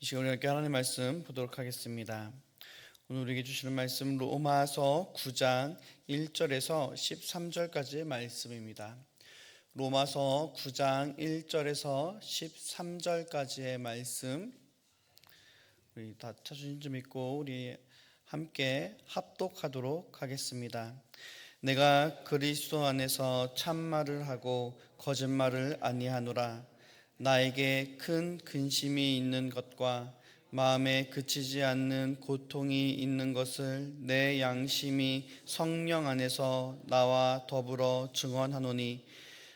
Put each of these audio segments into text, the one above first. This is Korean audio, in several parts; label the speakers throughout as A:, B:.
A: 이 시간 우리가 하나님의 말씀 보도록 하겠습니다. 오늘 우리에게 주시는 말씀 로마서 9장 1절에서 13절까지의 말씀입니다. 로마서 9장 1절에서 13절까지의 말씀, 우리 다 찾으신 줄 믿고 우리 함께 합독하도록 하겠습니다. 내가 그리스도 안에서 참말을 하고 거짓말을 아니하노라. 나에게 큰 근심이 있는 것과 마음에 그치지 않는 고통이 있는 것을 내 양심이 성령 안에서 나와 더불어 증언하노니,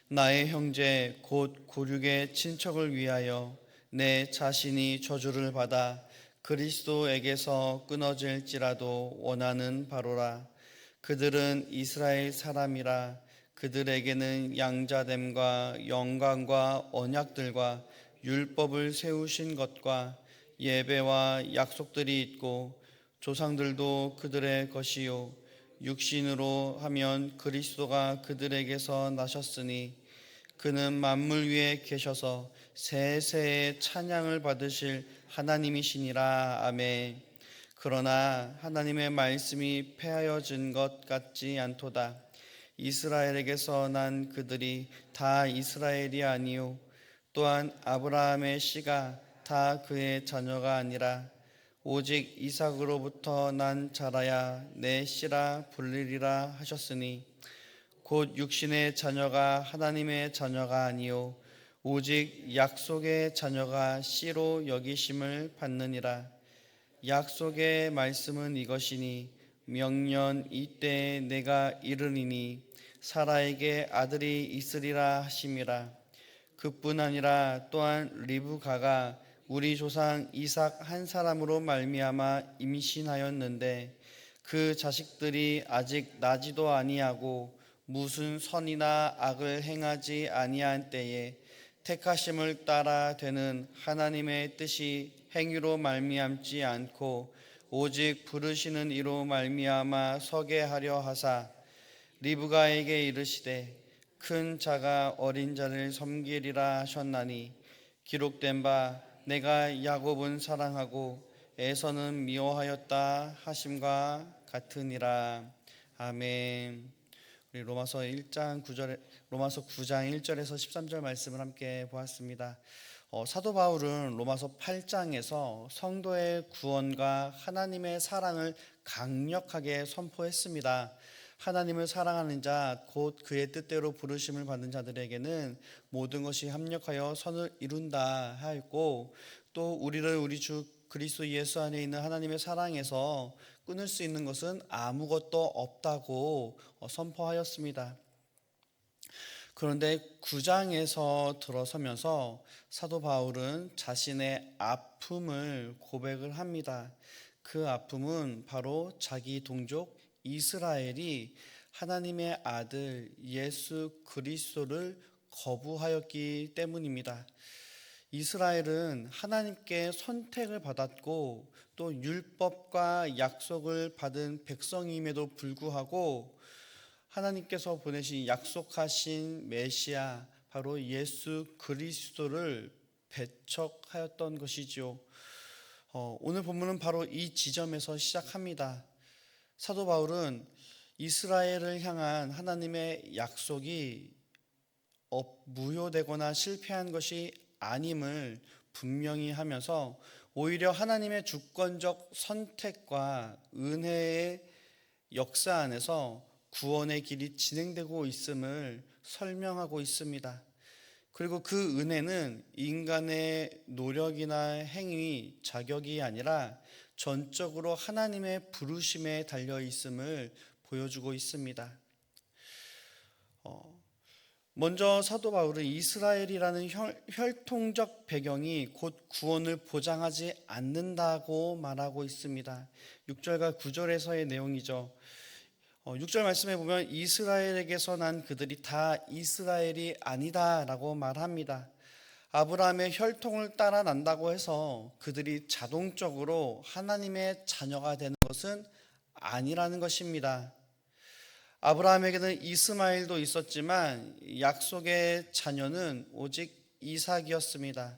A: 나의 형제 곧 고륙의 친척을 위하여 내 자신이 저주를 받아 그리스도에게서 끊어질지라도 원하는 바로라. 그들은 이스라엘 사람이라. 그들에게는 양자됨과 영광과 언약들과 율법을 세우신 것과 예배와 약속들이 있고, 조상들도 그들의 것이요 육신으로 하면 그리스도가 그들에게서 나셨으니 그는 만물 위에 계셔서 세세의 찬양을 받으실 하나님이시니라. 아멘. 그러나 하나님의 말씀이 폐하여진 것 같지 않도다. 이스라엘에게서 난 그들이 다 이스라엘이 아니요 또한 아브라함의 씨가 다 그의 자녀가 아니라 오직 이삭으로부터 난 자라야 내 씨라 불리리라 하셨으니, 곧 육신의 자녀가 하나님의 자녀가 아니요 오직 약속의 자녀가 씨로 여기심을 받느니라. 약속의 말씀은 이것이니, 명년 이때에 내가 이르리니 사라에게 아들이 있으리라 하심이라. 그뿐 아니라 또한 리브가가 우리 조상 이삭 한 사람으로 말미암아 임신하였는데, 그 자식들이 아직 나지도 아니하고 무슨 선이나 악을 행하지 아니한 때에 택하심을 따라 되는 하나님의 뜻이 행위로 말미암지 않고 오직 부르시는 이로 말미암아 서게 하려 하사, 리브가에게 이르시되 큰 자가 어린 자를 섬기리라 하셨나니, 기록된 바 내가 야곱은 사랑하고 에서는 미워하였다 하심과 같으니라. 아멘. 우리 로마서 9장 1절에서 13절 말씀을 함께 보았습니다. 사도 바울은 로마서 8장에서 성도의 구원과 하나님의 사랑을 강력하게 선포했습니다. 하나님을 사랑하는 자, 곧 그의 뜻대로 부르심을 받는 자들에게는 모든 것이 합력하여 선을 이룬다 하였고, 또 우리를 우리 주 그리스도 예수 안에 있는 하나님의 사랑에서 끊을 수 있는 것은 아무것도 없다고 선포하였습니다. 그런데 9장에서 들어서면서 사도 바울은 자신의 아픔을 고백을 합니다. 그 아픔은 바로 자기 동족 이스라엘이 하나님의 아들 예수 그리스도를 거부하였기 때문입니다. 이스라엘은 하나님께 선택을 받았고 또 율법과 약속을 받은 백성임에도 불구하고 하나님께서 보내신 약속하신 메시아, 바로 예수 그리스도를 배척하였던 것이죠. 오늘 본문은 바로 이 지점에서 시작합니다. 사도 바울은 이스라엘을 향한 하나님의 약속이 무효되거나 실패한 것이 아님을 분명히 하면서, 오히려 하나님의 주권적 선택과 은혜의 역사 안에서 구원의 길이 진행되고 있음을 설명하고 있습니다. 그리고 그 은혜는 인간의 노력이나 행위, 자격이 아니라 전적으로 하나님의 부르심에 달려 있음을 보여주고 있습니다. 먼저 사도 바울은 이스라엘이라는 혈통적 배경이 곧 구원을 보장하지 않는다고 말하고 있습니다. 6절과 9절에서의 내용이죠. 6절 말씀에 보면 이스라엘에게서 난 그들이 다 이스라엘이 아니다 라고 말합니다. 아브라함의 혈통을 따라 난다고 해서 그들이 자동적으로 하나님의 자녀가 되는 것은 아니라는 것입니다. 아브라함에게는 이스마엘도 있었지만 약속의 자녀는 오직 이삭이었습니다.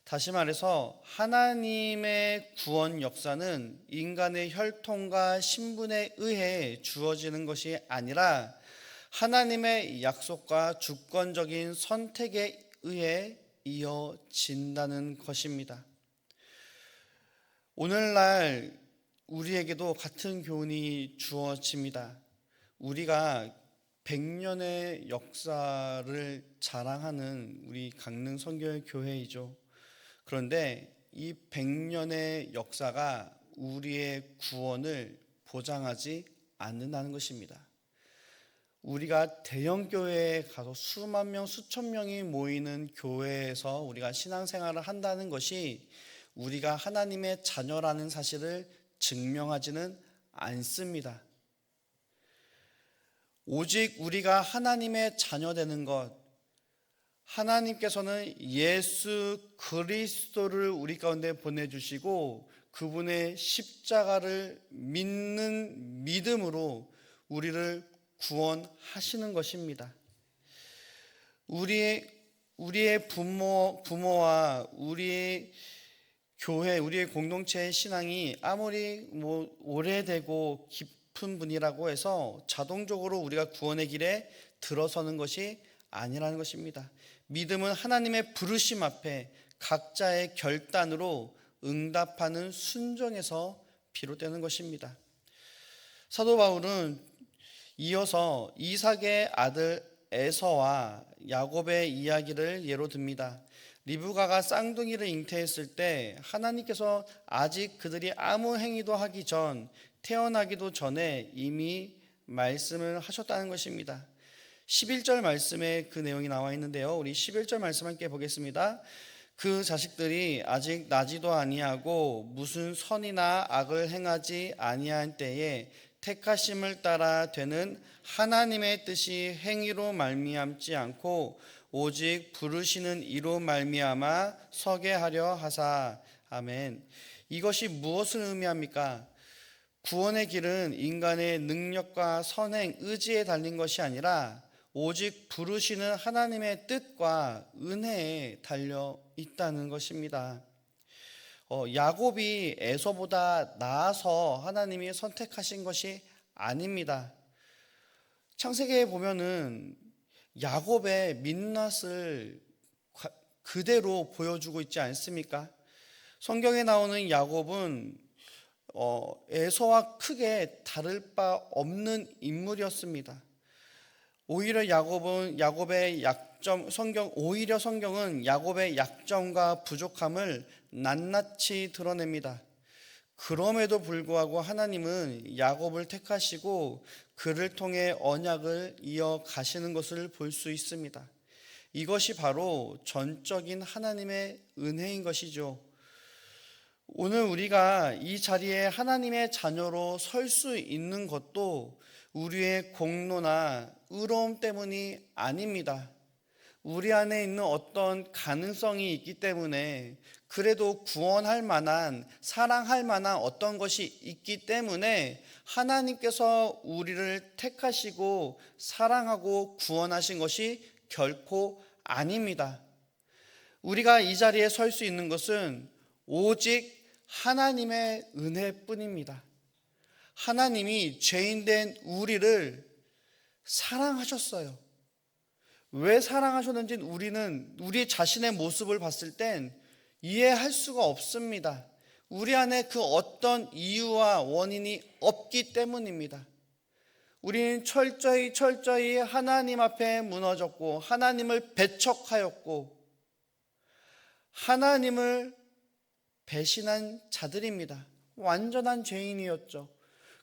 A: 다시 말해서 하나님의 구원 역사는 인간의 혈통과 신분에 의해 주어지는 것이 아니라 하나님의 약속과 주권적인 선택에 의해 이어진다는 것입니다. 오늘날 우리에게도 같은 교훈이 주어집니다. 우리가 100년의 역사를 자랑하는 우리 강릉 선교회이죠. 그런데 이 100년의 역사가 우리의 구원을 보장하지 않는다는 것입니다. 우리가 대형 교회에 가서 수만 명, 수천 명이 모이는 교회에서 우리가 신앙생활을 한다는 것이 우리가 하나님의 자녀라는 사실을 증명하지는 않습니다. 오직 우리가 하나님의 자녀 되는 것, 하나님께서는 예수 그리스도를 우리 가운데 보내주시고 그분의 십자가를 믿는 믿음으로 우리를 구원하시는 것입니다. 우리의 부모와 우리의 교회, 우리의 공동체의 신앙이 아무리 오래되고 깊은 분이라고 해서 자동적으로 우리가 구원의 길에 들어서는 것이 아니라는 것입니다. 믿음은 하나님의 부르심 앞에 각자의 결단으로 응답하는 순종에서 비롯되는 것입니다. 사도 바울은 이어서 이삭의 아들 에서와 야곱의 이야기를 예로 듭니다. 리브가가 쌍둥이를 잉태했을 때 하나님께서 아직 그들이 아무 행위도 하기 전, 태어나기도 전에 이미 말씀을 하셨다는 것입니다. 11절 말씀에 그 내용이 나와 있는데요. 우리 11절 말씀 함께 보겠습니다. 그 자식들이 아직 나지도 아니하고 무슨 선이나 악을 행하지 아니한 때에 택하심을 따라 되는 하나님의 뜻이 행위로 말미암지 않고 오직 부르시는 이로 말미암아 서게 하려 하사. 아멘. 이것이 무엇을 의미합니까? 구원의 길은 인간의 능력과 선행, 의지에 달린 것이 아니라 오직 부르시는 하나님의 뜻과 은혜에 달려 있다는 것입니다. 야곱이 에서보다 나아서 하나님이 선택하신 것이 아닙니다. 창세기에 보면은 야곱의 민낯을 그대로 보여주고 있지 않습니까? 성경에 나오는 야곱은 에서와 크게 다를 바 없는 인물이었습니다. 오히려 성경은 야곱의 약점과 부족함을 낱낱이 드러냅니다. 그럼에도 불구하고 하나님은 야곱을 택하시고 그를 통해 언약을 이어가시는 것을 볼 수 있습니다. 이것이 바로 전적인 하나님의 은혜인 것이죠. 오늘 우리가 이 자리에 하나님의 자녀로 설 수 있는 것도 우리의 공로나 의로움 때문이 아닙니다. 우리 안에 있는 어떤 가능성이 있기 때문에, 그래도 구원할 만한, 사랑할 만한 어떤 것이 있기 때문에 하나님께서 우리를 택하시고 사랑하고 구원하신 것이 결코 아닙니다. 우리가 이 자리에 설 수 있는 것은 오직 하나님의 은혜뿐입니다. 하나님이 죄인된 우리를 사랑하셨어요. 왜 사랑하셨는지는 우리는 우리 자신의 모습을 봤을 땐 이해할 수가 없습니다. 우리 안에 그 어떤 이유와 원인이 없기 때문입니다. 우리는 철저히 하나님 앞에 무너졌고 하나님을 배척하였고 하나님을 배신한 자들입니다. 완전한 죄인이었죠.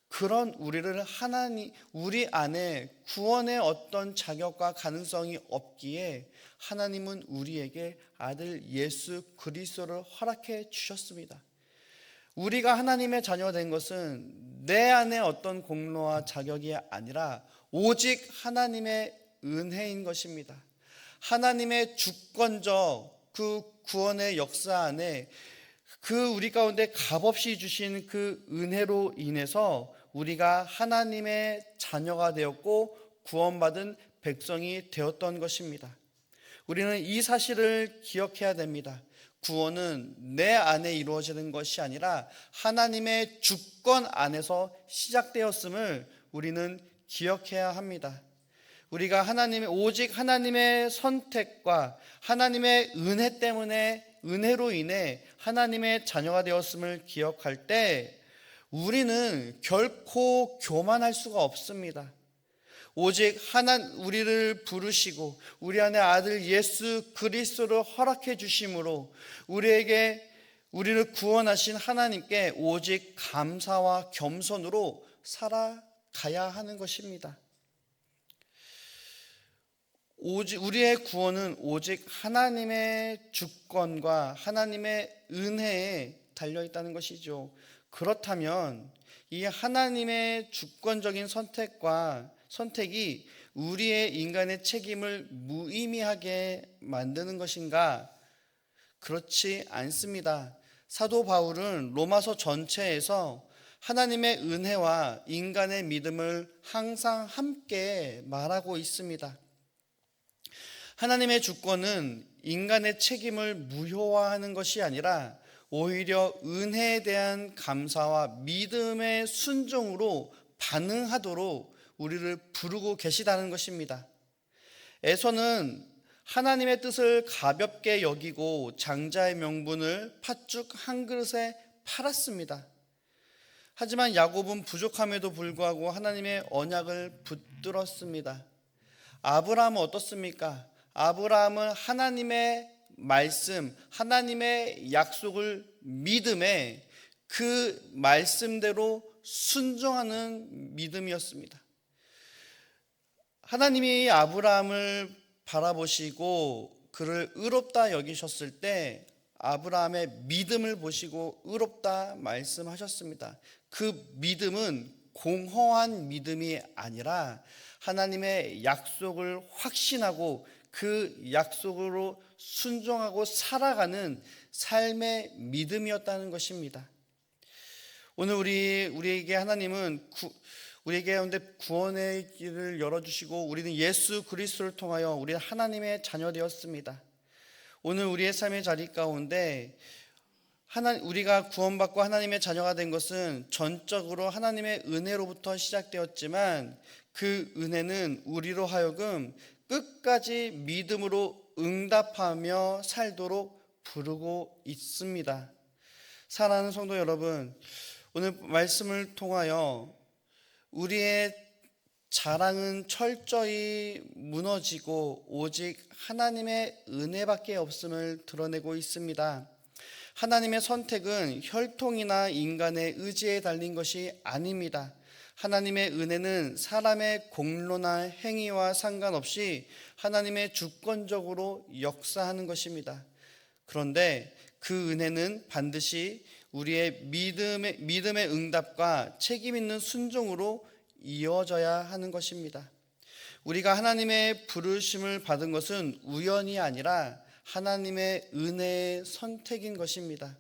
A: 그런 우리 안에 구원의 어떤 자격과 가능성이 없기에 하나님은 우리에게 아들 예수 그리스도를 허락해 주셨습니다. 우리가 하나님의 자녀가 된 것은 내 안에 어떤 공로와 자격이 아니라 오직 하나님의 은혜인 것입니다. 하나님의 주권적 그 구원의 역사 안에 그 우리 가운데 값없이 주신 그 은혜로 인해서 우리가 하나님의 자녀가 되었고 구원받은 백성이 되었던 것입니다. 우리는 이 사실을 기억해야 됩니다. 구원은 내 안에 이루어지는 것이 아니라 하나님의 주권 안에서 시작되었음을 우리는 기억해야 합니다. 우리가 오직 하나님의 선택과 하나님의 은혜 때문에, 은혜로 인해 하나님의 자녀가 되었음을 기억할 때 우리는 결코 교만할 수가 없습니다. 오직 우리를 부르시고 우리 안에 아들 예수 그리스도를 허락해 주심으로 우리를 구원하신 하나님께 오직 감사와 겸손으로 살아가야 하는 것입니다. 우리의 구원은 오직 하나님의 주권과 하나님의 은혜에 달려 있다는 것이죠. 그렇다면 이 하나님의 주권적인 선택이 우리의 인간의 책임을 무의미하게 만드는 것인가? 그렇지 않습니다. 사도 바울은 로마서 전체에서 하나님의 은혜와 인간의 믿음을 항상 함께 말하고 있습니다. 하나님의 주권은 인간의 책임을 무효화하는 것이 아니라 오히려 은혜에 대한 감사와 믿음의 순종으로 반응하도록 우리를 부르고 계시다는 것입니다. 에서는 하나님의 뜻을 가볍게 여기고 장자의 명분을 팥죽 한 그릇에 팔았습니다. 하지만 야곱은 부족함에도 불구하고 하나님의 언약을 붙들었습니다. 아브라함은 어떻습니까? 아브라함은 하나님의 말씀, 하나님의 약속을 믿음에 그 말씀대로 순종하는 믿음이었습니다. 하나님이 아브라함을 바라보시고 그를 의롭다 여기셨을 때 아브라함의 믿음을 보시고 의롭다 말씀하셨습니다. 그 믿음은 공허한 믿음이 아니라 하나님의 약속을 확신하고 그 약속으로 순종하고 살아가는 삶의 믿음이었다는 것입니다. 오늘 우리에게 하나님은 우리에게 가운데 구원의 길을 열어주시고 우리는 예수 그리스도를 통하여 우리는 하나님의 자녀 되었습니다. 오늘 우리의 삶의 자리 가운데 우리가 구원받고 하나님의 자녀가 된 것은 전적으로 하나님의 은혜로부터 시작되었지만 그 은혜는 우리로 하여금 끝까지 믿음으로 응답하며 살도록 부르고 있습니다. 사랑하는 성도 여러분, 오늘 말씀을 통하여 우리의 자랑은 철저히 무너지고 오직 하나님의 은혜밖에 없음을 드러내고 있습니다. 하나님의 선택은 혈통이나 인간의 의지에 달린 것이 아닙니다. 하나님의 은혜는 사람의 공로나 행위와 상관없이 하나님의 주권적으로 역사하는 것입니다. 그런데 그 은혜는 반드시 우리의 믿음의 응답과 책임 있는 순종으로 이어져야 하는 것입니다. 우리가 하나님의 부르심을 받은 것은 우연이 아니라 하나님의 은혜의 선택인 것입니다.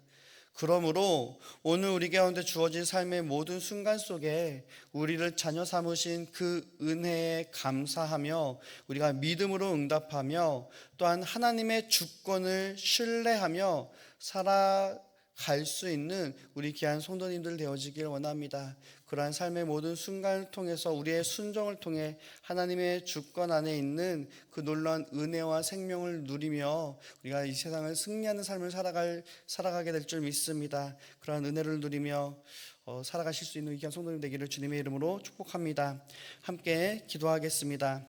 A: 그러므로 오늘 우리 가운데 주어진 삶의 모든 순간 속에 우리를 자녀 삼으신 그 은혜에 감사하며 우리가 믿음으로 응답하며 또한 하나님의 주권을 신뢰하며 살아갈 수 있는 우리 귀한 성도님들 되어지길 원합니다. 그러한 삶의 모든 순간을 통해서 우리의 순종을 통해 하나님의 주권 안에 있는 그 놀라운 은혜와 생명을 누리며 우리가 이 세상을 승리하는 삶을 살아가게 될 줄 믿습니다. 그러한 은혜를 누리며 살아가실 수 있는 귀한 성도님 되기를 주님의 이름으로 축복합니다. 함께 기도하겠습니다.